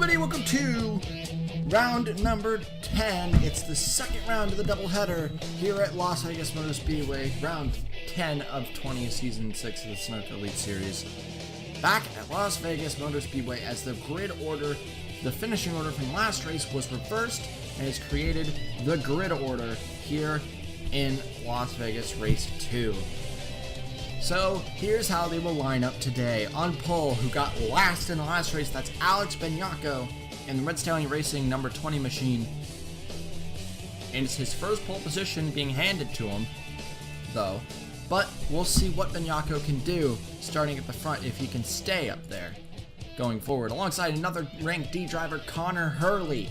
everybody, welcome to round number 10. It's the second round of the doubleheader here at Las Vegas Motor Speedway, round 10 of 20 season 6 of the Sunoco Elite Series. Back at Las Vegas Motor Speedway as the grid order, the finishing order from last race was reversed and has created the grid order here in Las Vegas Race 2. So here's how they will line up today. On pole, who got last in the last race, that's Alex Benyako in the Red Stallion Racing number 20 machine. And it's his first pole position being handed to him, though. But we'll see what Benyako can do starting at the front if he can stay up there going forward. Alongside another Rank D driver, Connor Hurley.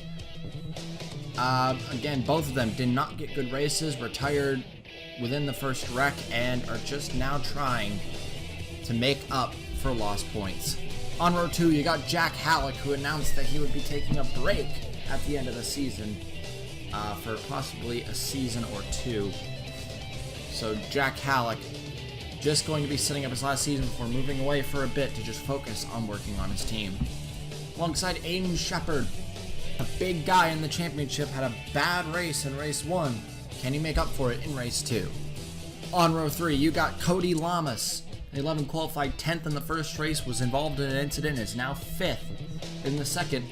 Again, both of them did not get good races, retired within the first wreck, and are just now trying to make up for lost points. On row 2, you got Jack Halleck, who announced that he would be taking a break at the end of the season for possibly a season or two. So Jack Halleck just going to be setting up his last season before moving away for a bit to just focus on working on his team. Alongside Aiden Shepard, a big guy in the championship, had a bad race in race 1. Can he make up for it in race 2? On row 3, you got Cody Lamas. The 11 qualified 10th in the first race, was involved in an incident, is now 5th in the second.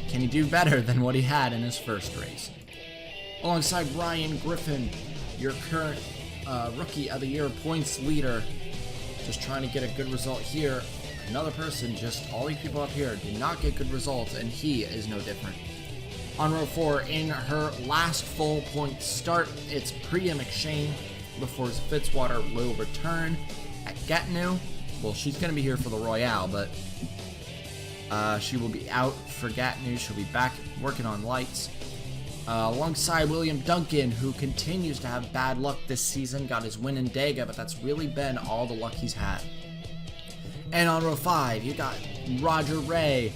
Can he do better than what he had in his first race? Alongside Ryan Griffin, your current Rookie of the Year points leader, just trying to get a good result here. Another person, just all these people up here, did not get good results, and he is no different. On row 4, in her last full point start, it's Priya McShane before Fitzwater will return at Gatineau. Well, she's going to be here for the Royale, but she will be out for Gatineau. She'll be back working on lights. Alongside William Duncan, who continues to have bad luck this season, got his win in Dega, but that's really been all the luck he's had. And on row 5, you got Roger Ray,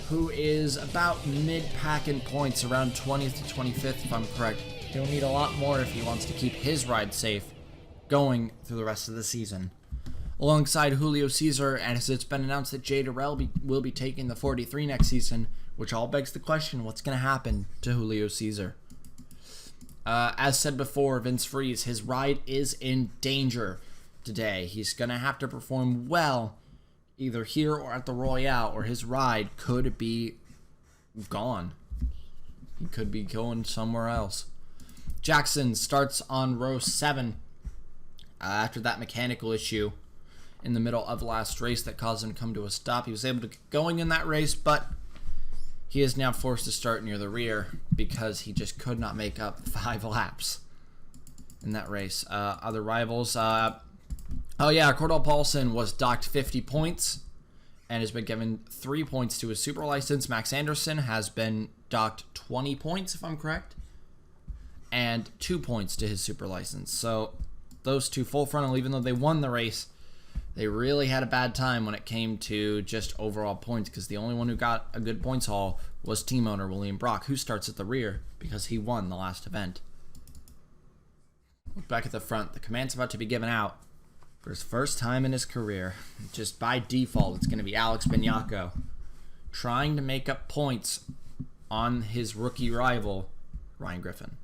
who is about mid-pack in points, around 20th to 25th if I'm correct. He'll need a lot more if he wants to keep his ride safe going through the rest of the season. Alongside Julio Cesar, and as it's been announced that Jay Durrell will be taking the 43 next season, which all begs the question, what's going to happen to Julio Cesar? As said before, Vince Freeze, his ride is in danger today. He's going to have to perform well either here or at the Royale, or his ride could be gone. He could be going somewhere else. Jackson starts on row 7 after that mechanical issue in the middle of the last race that caused him to come to a stop. He was able to get going in that race, but he is now forced to start near the rear because he just could not make up 5 laps in that race. Other rivals, Cordell Paulson was docked 50 points and has been given 3 points to his super license. Max Anderson has been docked 20 points, if I'm correct, and 2 points to his super license. So those two full frontal, even though they won the race, they really had a bad time when it came to just overall points, because the only one who got a good points haul was team owner William Brock, who starts at the rear because he won the last event. Look back at the front. The command's about to be given out for his first time in his career. Just by default, it's going to be Alex Benyako trying to make up points on his rookie rival, Ryan Griffin.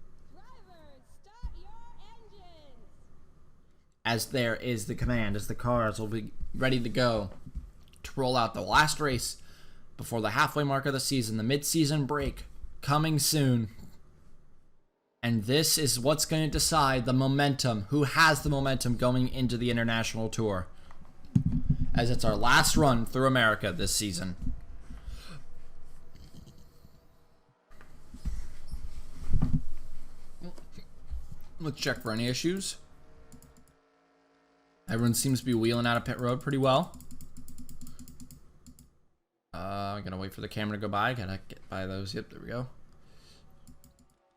As there is the command, as the cars will be ready to go to roll out the last race before the halfway mark of the season, the mid-season break coming soon. And this is what's going to decide the momentum, who has the momentum going into the international tour, as it's our last run through America this season. Let's check for any issues. Everyone seems to be wheeling out of pit road pretty well. I'm gonna wait for the camera to go by. Gotta get by those. Yep, there we go.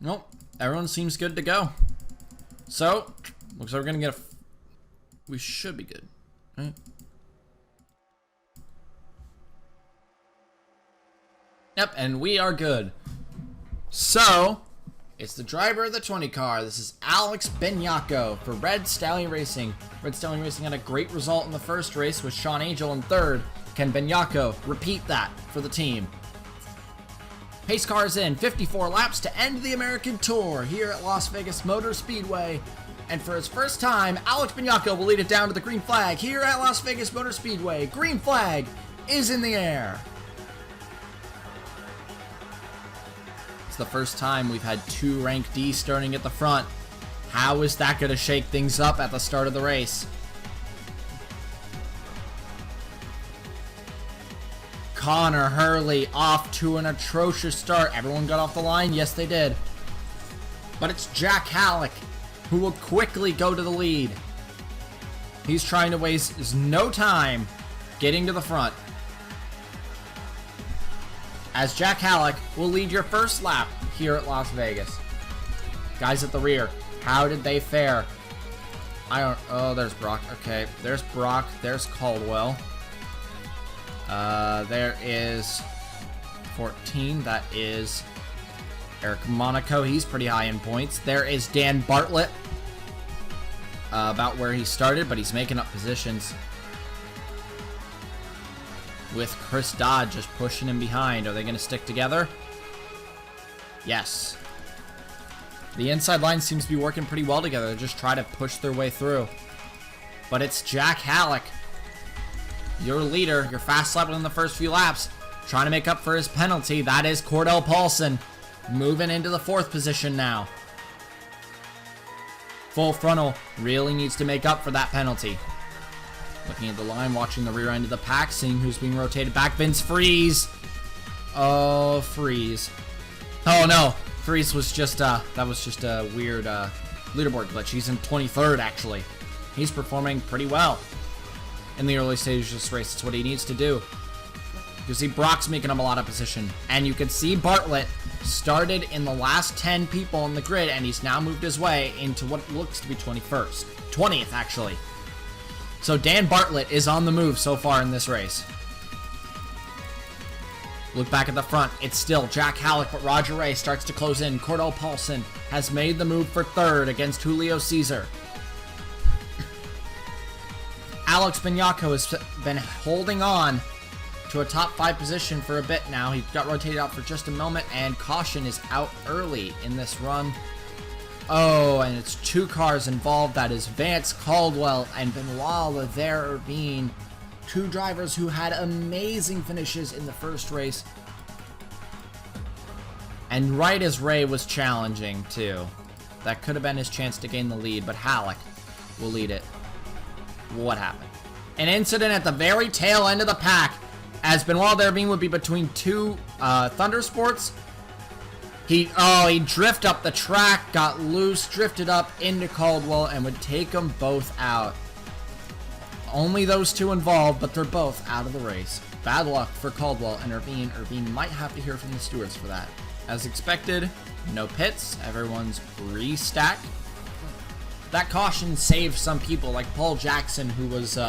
Nope, everyone seems good to go. So, looks like we're gonna get a... We should be good, right? Yep, and we are good. So, it's the driver of the 20 car. This is Alex Benyako for Red Stallion Racing. Red Stallion Racing had a great result in the first race with Sean Angel in third. Can Benyako repeat that for the team? Pace cars in, 54 laps to end the American Tour here at Las Vegas Motor Speedway. And for his first time, Alex Benyako will lead it down to the green flag here at Las Vegas Motor Speedway. Green flag is in the air. It's the first time we've had 2 rank D starting at the front. How is that going to shake things up at the start of the race? Connor Hurley off to an atrocious start. Everyone got off the line? Yes, they did. But it's Jack Halleck who will quickly go to the lead. He's trying to waste no time getting to the front. As Jack Halleck will lead your first lap here at Las Vegas. Guys at the rear, how did they fare? Oh, there's Brock. Okay, there's Brock. There's Caldwell. There is 14. That is Eric Monaco. He's pretty high in points. There is Dan Bartlett. About where he started, but he's making up positions. With Chris Dodd just pushing him behind. Are they going to stick together? Yes. The inside line seems to be working pretty well together. They just try to push their way through. But it's Jack Halleck, your leader, your fast lap in the first few laps, trying to make up for his penalty. That is Cordell Paulson moving into the 4th position now. Full frontal really needs to make up for that penalty. Looking at the line, watching the rear end of the pack, seeing who's being rotated back. Vince Freeze. Oh, Freeze. Oh no, Freeze was just that was just a weird leaderboard glitch. He's in 23rd actually. He's performing pretty well in the early stages of this race. It's what he needs to do. You see Brock's making him a lot of position, and you can see Bartlett started in the last 10 people on the grid, and he's now moved his way into what looks to be 20th actually. So Dan Bartlett is on the move so far in this race. Look back at the front, it's still Jack Halleck, but Roger Ray starts to close in. Cordell Paulson has made the move for 3rd against Julio Cesar. Alex Benyako has been holding on to a top 5 position for a bit now. He got rotated out for just a moment, and caution is out early in this run. Oh, and it's 2 cars involved. That is Vance Caldwell and Benoit Lavergne, 2 drivers who had amazing finishes in the first race. And right as Ray was challenging, too. That could have been his chance to gain the lead, but Halleck will lead it. What happened? An incident at the very tail end of the pack, as Benoit Lavergne would be between 2 Thunder Sports. He drifted up the track, got loose, drifted up into Caldwell, and would take them both out. Only those 2 involved, but they're both out of the race. Bad luck for Caldwell and Irvine. Irvine might have to hear from the stewards for that. As expected, no pits. Everyone's re-stacked. That caution saved some people, like Paul Jackson, who was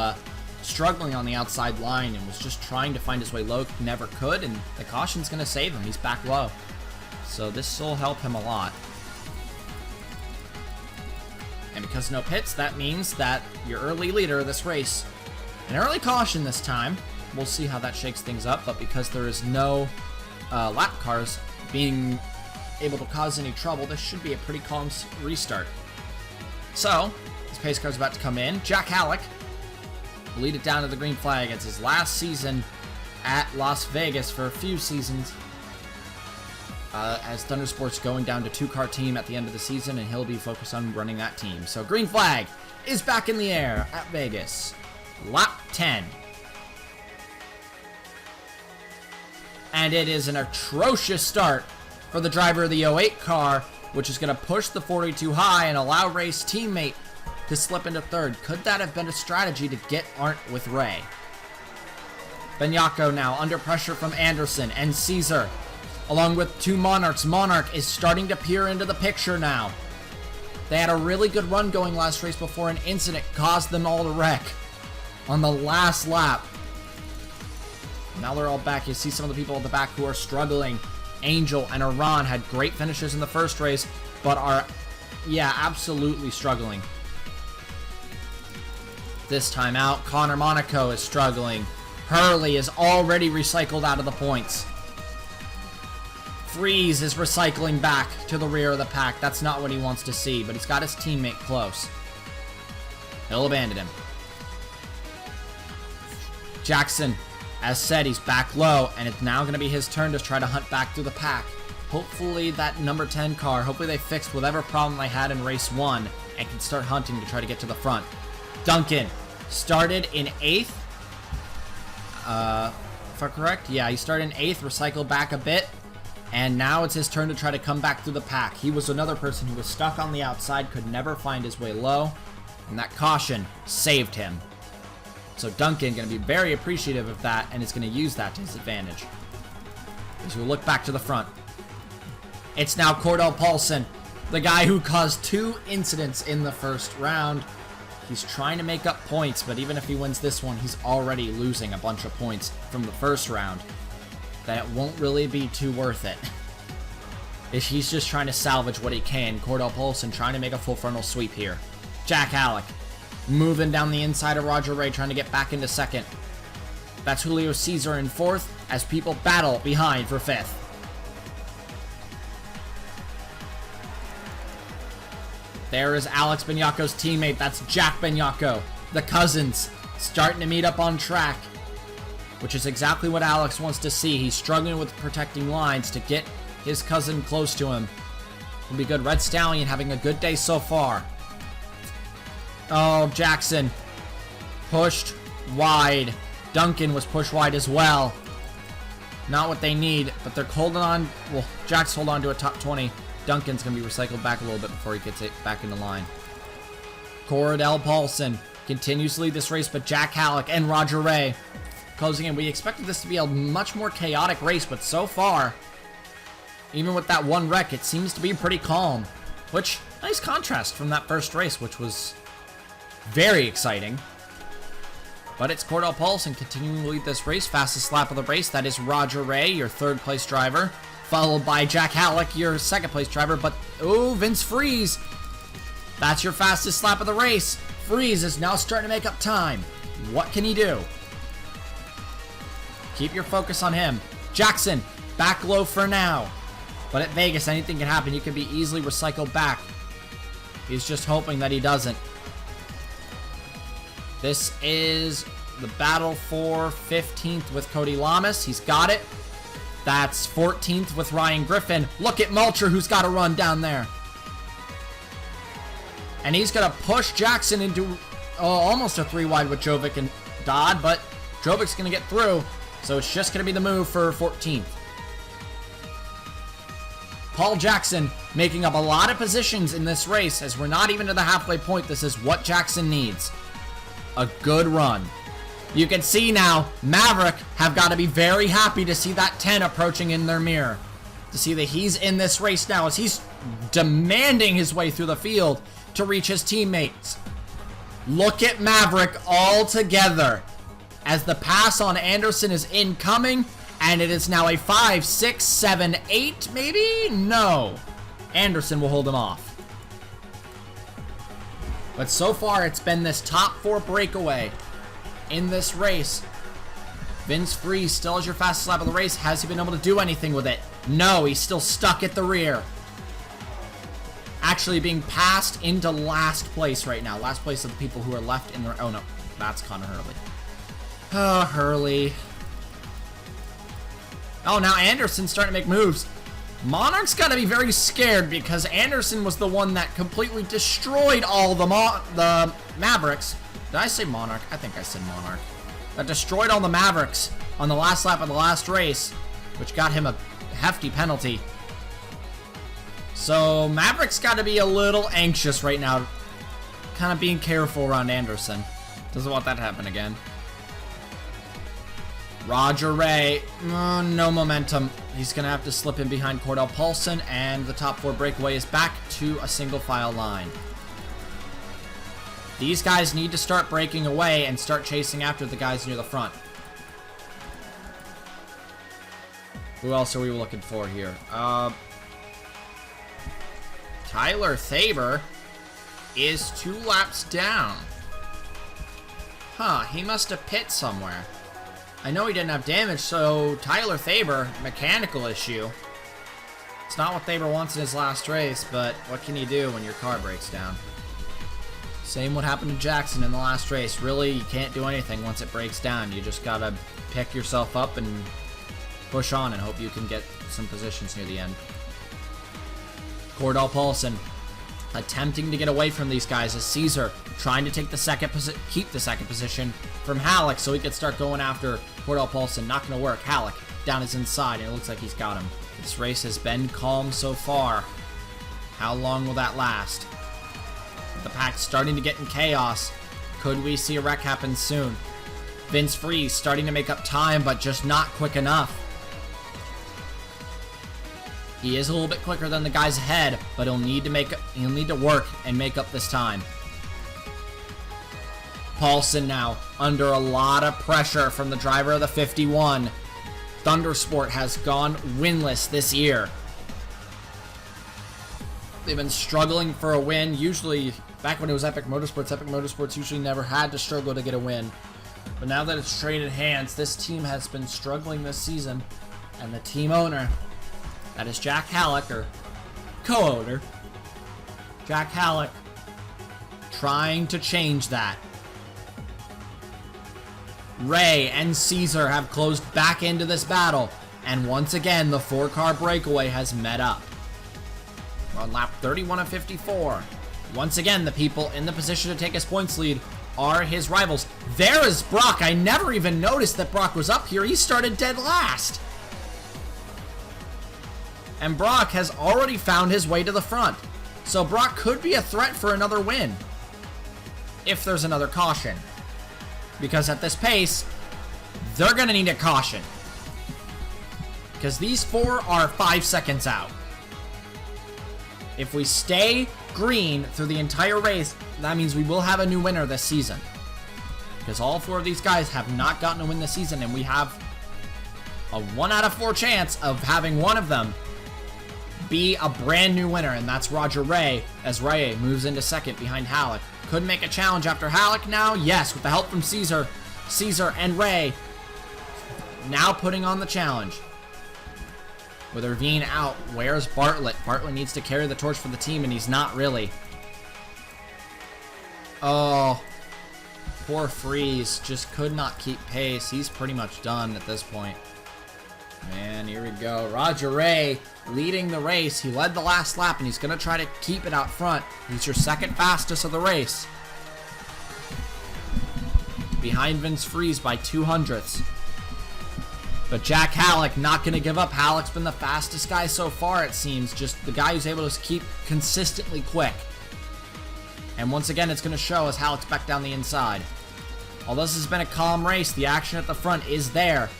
struggling on the outside line and was just trying to find his way low, never could, and the caution's going to save him. He's back low. So this will help him a lot. And because no pits, that means that your early leader of this race, an early caution this time. We'll see how that shakes things up, but because there is no lap cars being able to cause any trouble, this should be a pretty calm restart. So, this pace car's about to come in. Jack Halleck will lead it down to the green flag. It's his last season at Las Vegas for a few seasons. As Thunder Sports going down to 2-car team at the end of the season, and he'll be focused on running that team. So green flag is back in the air at Vegas. Lap 10. And it is an atrocious start for the driver of the 08 car, which is going to push the 42 high and allow Ray's teammate to slip into 3rd. Could that have been a strategy to get Arndt with Ray? Benyako now under pressure from Anderson and Caesar, along with 2 Monarchs. Monarch is starting to peer into the picture now. They had a really good run going last race before an incident caused them all to wreck on the last lap. Now they're all back. You see some of the people at the back who are struggling. Angel and Iran had great finishes in the first race, but are, absolutely struggling. This time out, Connor Monaco is struggling. Hurley is already recycled out of the points. Freeze is recycling back to the rear of the pack. That's not what he wants to see, but he's got his teammate close. He'll abandon him. Jackson, as said, he's back low, and it's now going to be his turn to try to hunt back through the pack. Hopefully that number 10 car, hopefully they fixed whatever problem they had in race 1 and can start hunting to try to get to the front. Duncan started in 8th. If I'm correct, yeah, he started in 8th, recycled back a bit, and now it's his turn to try to come back through the pack. He was another person who was stuck on the outside, could never find his way low, and that caution saved him. So Duncan going to be very appreciative of that, and is going to use that to his advantage. As we look back to the front, it's now Cordell Paulson, the guy who caused 2 incidents in the first round. He's trying to make up points, but even if he wins this one, he's already losing a bunch of points from the first round. That won't really be too worth it. He's just trying to salvage what he can. Cordell Paulson trying to make a full frontal sweep here. Jack Halleck moving down the inside of Roger Ray, trying to get back into 2nd. That's Julio Cesar in 4th, as people battle behind for 5th. There is Alex Benyacco's teammate. That's Jack Benyacco. The cousins starting to meet up on track, which is exactly what Alex wants to see. He's struggling with protecting lines to get his cousin close to him. Will be good. Red Stallion having a good day so far. Oh, Jackson pushed wide. Duncan was pushed wide as well. Not what they need, but they're holding on. Well, Jack's holding on to a top 20. Duncan's going to be recycled back a little bit before he gets it back into line. Cordell Paulson continues to lead this race, but Jack Halleck and Roger Ray closing in. We expected this to be a much more chaotic race, but so far, even with that one wreck, it seems to be pretty calm. Which, nice contrast from that first race, which was very exciting. But it's Cordell Paulson continuing to lead this race. Fastest lap of the race, that is Roger Ray, your 3rd place driver. Followed by Jack Halleck, your 2nd place driver. But, oh, Vince Freeze. That's your fastest lap of the race. Freeze is now starting to make up time. What can he do? Keep your focus on him. Jackson, back low for now. But at Vegas, anything can happen. He could be easily recycled back. He's just hoping that he doesn't. This is the battle for 15th with Cody Lamas. He's got it. That's 14th with Ryan Griffin. Look at Mulcher, who's got a run down there. And he's going to push Jackson into almost a 3-wide with Jovic and Dodd, but Jovic's going to get through, so it's just going to be the move for 14th. Paul Jackson making up a lot of positions in this race, as we're not even to the halfway point. This is what Jackson needs. A good run. You can see now, Maverick have got to be very happy to see that 10 approaching in their mirror. To see that he's in this race now, as he's demanding his way through the field to reach his teammates. Look at Maverick all together, as the pass on Anderson is incoming, and it is now a 5, 6, 7, 8, maybe? No. Anderson will hold him off. But so far, it's been this top 4 breakaway in this race. Vince Freeze still has your fastest lap of the race. Has he been able to do anything with it? No, he's still stuck at the rear. Actually being passed into last place right now. Last place of the people who are left in their... Oh, no. That's Connor Hurley. Oh, Hurley. Oh, now Anderson's starting to make moves. Monarch's got to be very scared, because Anderson was the one that completely destroyed all the Mavericks. Did I say Monarch? I think I said Monarch. That destroyed all the Mavericks on the last lap of the last race, which got him a hefty penalty. So Maverick's got to be a little anxious right now, kind of being careful around Anderson. Doesn't want that to happen again. Roger Ray, no momentum. He's going to have to slip in behind Cordell Paulson, and the top 4 breakaway is back to a single file line. These guys need to start breaking away and start chasing after the guys near the front. Who else are we looking for here? Tyler Thaber is 2 laps down. Huh, he must have pit somewhere. I know he didn't have damage, so Tyler Thaber, mechanical issue. It's not what Thaber wants in his last race, but what can you do when your car breaks down? Same what happened to Jackson in the last race. Really, you can't do anything once it breaks down. You just gotta pick yourself up and push on and hope you can get some positions near the end. Cordell Paulson attempting to get away from these guys as Caesar trying to take the keep the second position from Halleck so he could start going after Cordell Paulson. Not going to work. Halleck down his inside, and it looks like he's got him. This race has been calm so far. How long will that last? The pack's starting to get in chaos. Could we see a wreck happen soon? Vince Freeze starting to make up time, but just not quick enough. He is a little bit quicker than the guys ahead, but he'll need to work and make up this time. Paulson now under a lot of pressure from the driver of the 51. Thundersport has gone winless this year. They've been struggling for a win. Usually, back when it was Epic Motorsports usually never had to struggle to get a win. But now that it's traded hands, this team has been struggling this season. And the team owner, that is Jack Halleck, or co-owner, Jack Halleck, trying to change that. Ray and Caesar have closed back into this battle, and once again, the 4-car breakaway has met up. We're on lap 31 of 54. Once again, the people in the position to take his points lead are his rivals. There is Brock. I never even noticed that Brock was up here. He started dead last. And Brock has already found his way to the front. So Brock could be a threat for another win, if there's another caution. Because at this pace, they're going to need a caution. Because these 4 are 5 seconds out. If we stay green through the entire race, that means we will have a new winner this season. Because all 4 of these guys have not gotten a win this season, and we have a 1 out of 4 chance of having one of them be a brand new winner, and that's Roger Ray, as Ray moves into second behind Halleck. Could make a challenge after Halleck now. Yes, with the help from Caesar. Caesar and Ray now putting on the challenge. With Irvine out, where's Bartlett? Bartlett needs to carry the torch for the team, and he's not really. Oh, poor Freeze. Just could not keep pace. He's pretty much done at this point. Man, here we go. Roger Ray leading the race. He led the last lap, and he's going to try to keep it out front. He's your second fastest of the race. Behind Vince Freeze by 0.02. But Jack Halleck not going to give up. Halleck's been the fastest guy so far, it seems. Just the guy who's able to keep consistently quick. And once again, it's going to show as Halleck's back down the inside. Although this has been a calm race, the action at the front is there.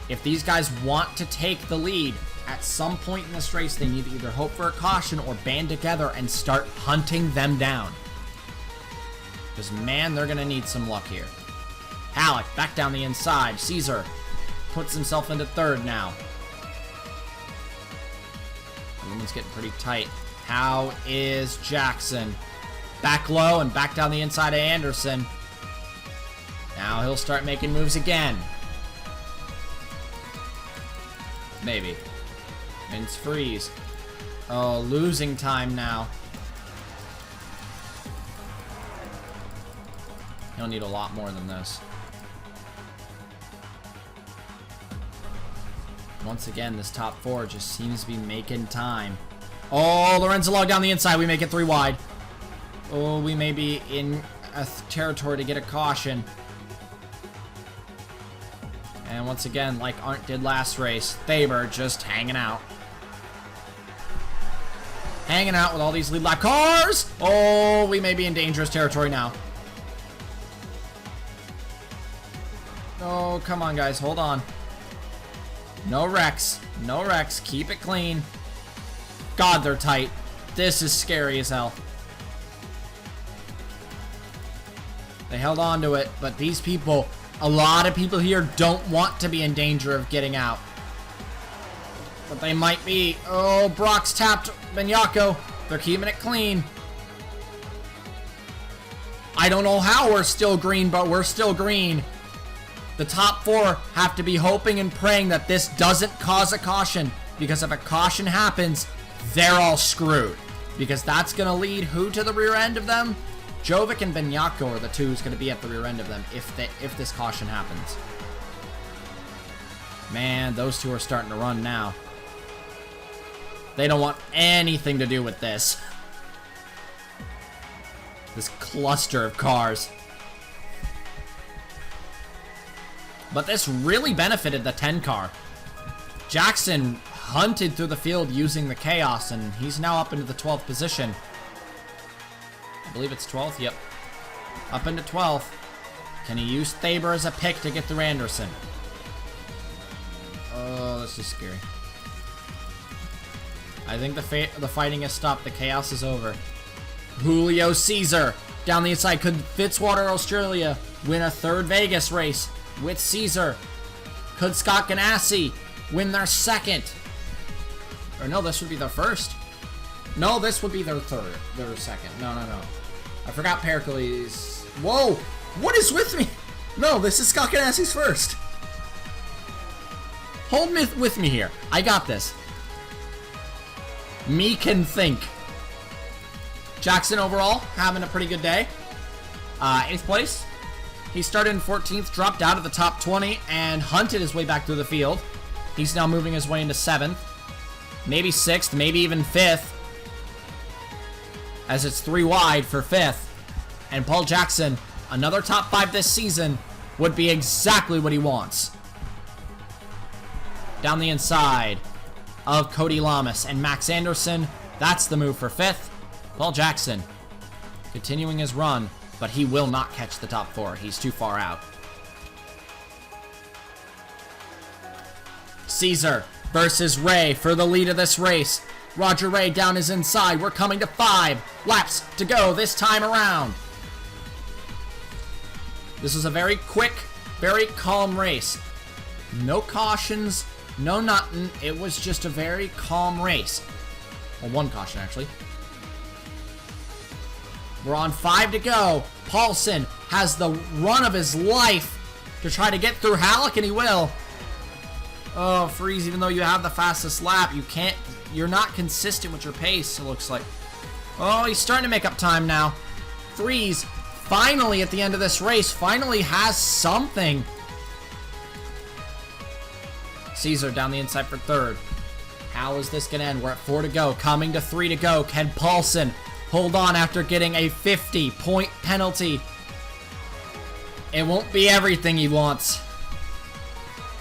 If these guys want to take the lead, at some point in this race, they need to either hope for a caution or band together and start hunting them down. Because, man, they're going to need some luck here. Halleck back down the inside. Caesar puts himself into third now. Everyone's getting pretty tight. How is Jackson? Back low and back down the inside of Anderson. Now he'll start making moves again. Maybe. Vince Freeze. Oh, losing time now. He'll need a lot more than this. Once again, this top 4 just seems to be making time. Oh, Lorenzo Log down the inside. We make it 3 wide. Oh, we may be in a territory to get a caution. And once again, like Arndt did last race, Thaber just hanging out. Hanging out with all these lead lap cars. Oh, we may be in dangerous territory now. Oh, come on, guys. Hold on. No wrecks. No wrecks. Keep it clean. God, they're tight. This is scary as hell. They held on to it, but these people, a lot of people here don't want to be in danger of getting out. But they might be. Oh, Brock's tapped Benyako. They're keeping it clean. I don't know how we're still green, but we're still green. The top 4 have to be hoping and praying that this doesn't cause a caution, because if a caution happens, they're all screwed. Because that's going to lead who to the rear end of them? Jovic and Benyako are the 2 who's going to be at the rear end of them if this caution happens. Man, those 2 are starting to run now. They don't want anything to do with this. This cluster of cars. But this really benefited the 10 car. Jackson hunted through the field using the chaos, and he's now up into the 12th position. I believe it's 12th, yep. Up into 12th. Can he use Thaber as a pick to get through Anderson? Oh, this is scary. I think the fighting has stopped. The chaos is over. Julio Caesar down the inside. Could Fitzwater Australia win a 3rd Vegas race with Caesar? Could Scott Ganassi win their 2nd? Or no, this would be their 1st. No, this would be their 3rd. Their 2nd. No. I forgot Pericles. Whoa! What is with me? No, this is Scott Ganassi's 1st. Hold with me here. I got this. Me can think. Jackson overall having a pretty good day. 8th place. He started in 14th, dropped out of the top 20, and hunted his way back through the field. He's now moving his way into 7th. Maybe 6th, maybe even 5th. As it's 3 wide for 5th. And Paul Jackson, another top 5 this season, would be exactly what he wants. Down the inside of Cody Lamas and Max Anderson. That's the move for 5th. Paul Jackson continuing his run, but he will not catch the top 4. He's too far out. Caesar versus Ray for the lead of this race. Roger Ray down his inside. We're coming to 5 laps to go this time around. This is a very quick, very calm race. No cautions, no nothing. It was just a very calm race. Well, 1 caution, actually. We're on 5 to go. Paulson has the run of his life to try to get through Halleck, and he will. Oh, Freeze, even though you have the fastest lap, you're not consistent with your pace, it looks like. Oh, he's starting to make up time now. Freeze, finally at the end of this race, finally has something. Caesar down the inside for 3rd. How is this going to end? We're at 4 to go, coming to 3 to go. Can Paulson hold on after getting a 50-point penalty? It won't be everything he wants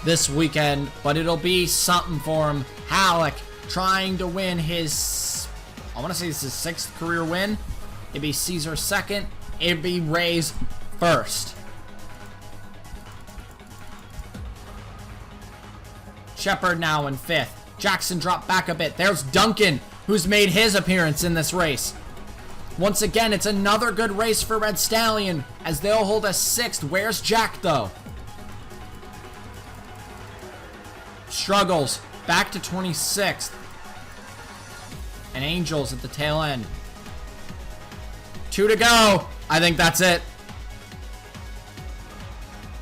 this weekend, but it'll be something for him. Halleck trying to win his, I want to say this is his 6th career win. It'd be Caesar's 2nd. It'd be Ray's 1st. Shepard now in 5th. Jackson dropped back a bit. There's Duncan, who's made his appearance in this race. Once again, it's another good race for Red Stallion, as they'll hold a 6th. Where's Jack, though? Struggles. Back to 26th. And Angels at the tail end. 2 to go. I think that's it.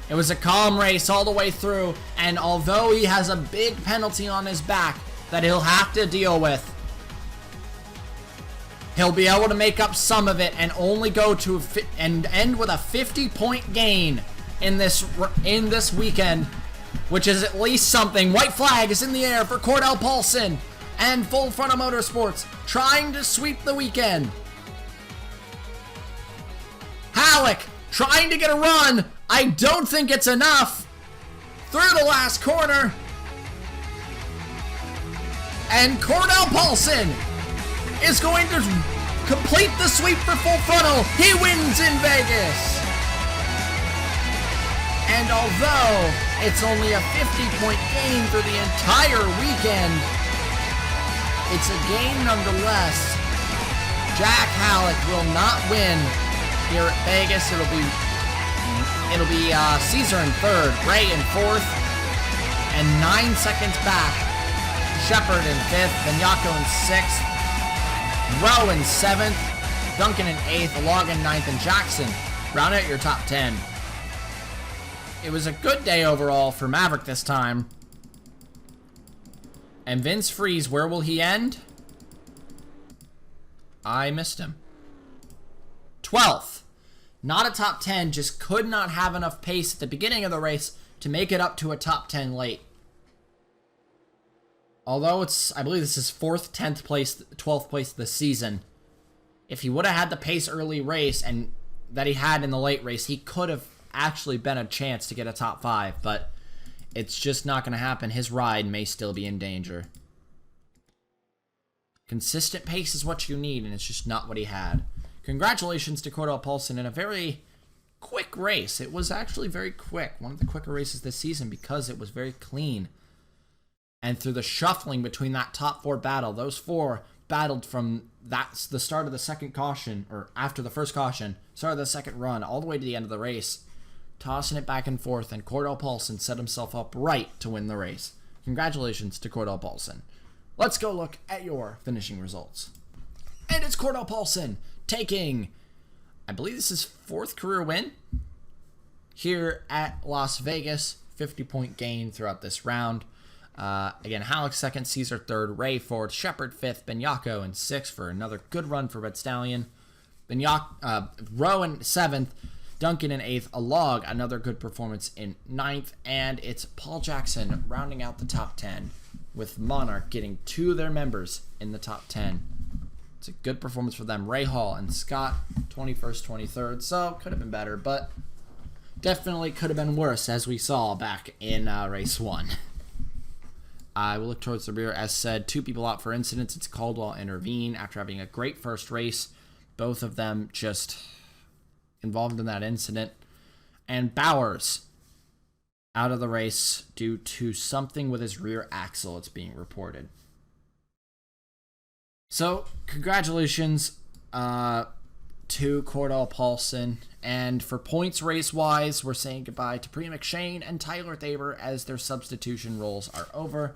It was a calm race all the way through, and although he has a big penalty on his back that he'll have to deal with, he'll be able to make up some of it and only go to and end with a 50-point gain in this weekend, which is at least something. White flag is in the air for Cordell Paulson and Full Frontal Motorsports trying to sweep the weekend. Halleck trying to get a run. I don't think it's enough. Through the last corner. And Cordell Paulson is going to complete the sweep for Full Frontal. He wins in Vegas. And although it's only a 50-point gain for the entire weekend, it's a gain nonetheless. Jack Halleck will not win here at Vegas. It'll be Caesar in 3rd, Ray in 4th, and 9 seconds back, Shepard in 5th, Benyako in 6th, Rowe in 7th, Duncan in 8th, Log in 9th, and Jackson round out your top 10. It was a good day overall for Maverick this time. And Vince Freeze, where will he end? I missed him. 12th. Not a top 10, just could not have enough pace at the beginning of the race to make it up to a top 10 late. Although it's, I believe this is 4th, 10th place, 12th place of the season. If he would have had the pace early race and that he had in the late race, he could have actually been a chance to get a top 5, but it's just not going to happen. His ride may still be in danger. Consistent pace is what you need, and it's just not what he had. Congratulations to Cordell Paulson in a very quick race. It was actually very quick. One of the quicker races this season because it was very clean. And through the shuffling between that top 4 battle, those 4 battled from the start of the second caution, or after the first caution, start of the second run, all the way to the end of the race, tossing it back and forth, and Cordell Paulson set himself up right to win the race. Congratulations to Cordell Paulson. Let's go look at your finishing results. And it's Cordell Paulson taking, I believe this is 4th career win here at Las Vegas. 50-point gain throughout this round. Again, Halleck 2nd, Caesar 3rd, Ray 4th, Shepard 5th, Benyako in 6th for another good run for Red Stallion. Rowan 7th, Duncan in 8th, Alog another good performance in 9th, and it's Paul Jackson rounding out the top 10 with Monarch getting 2 of their members in the top 10. It's a good performance for them. Ray Hall and Scott 21st, 23rd, so could have been better, but definitely could have been worse as we saw back in race 1. I will look towards the rear. As said, 2 people out for incidents. It's Caldwell intervene after having a great first race. Both of them just involved in that incident. And Bowers out of the race due to something with his rear axle, it's being reported. So, congratulations to Cordell Paulson. And for points race-wise, we're saying goodbye to Priya McShane and Tyler Thaber as their substitution roles are over.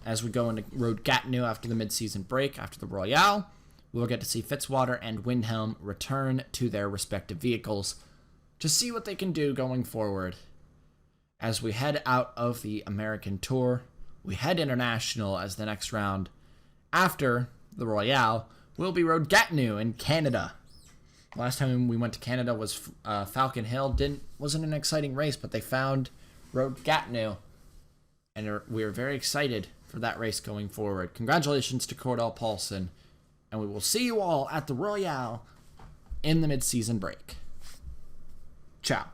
As we go into Road Gatineau after the mid-season break, after the Royale, we'll get to see Fitzwater and Windhelm return to their respective vehicles to see what they can do going forward. As we head out of the American Tour, we head international as the next round. After the Royale will be Road Gatineau in Canada. Last time we went to Canada was Falcon Hill. Wasn't an exciting race, but they found Road Gatineau, and we are very excited for that race going forward. Congratulations to Cordell Paulson, and we will see you all at the Royale in the mid-season break. Ciao.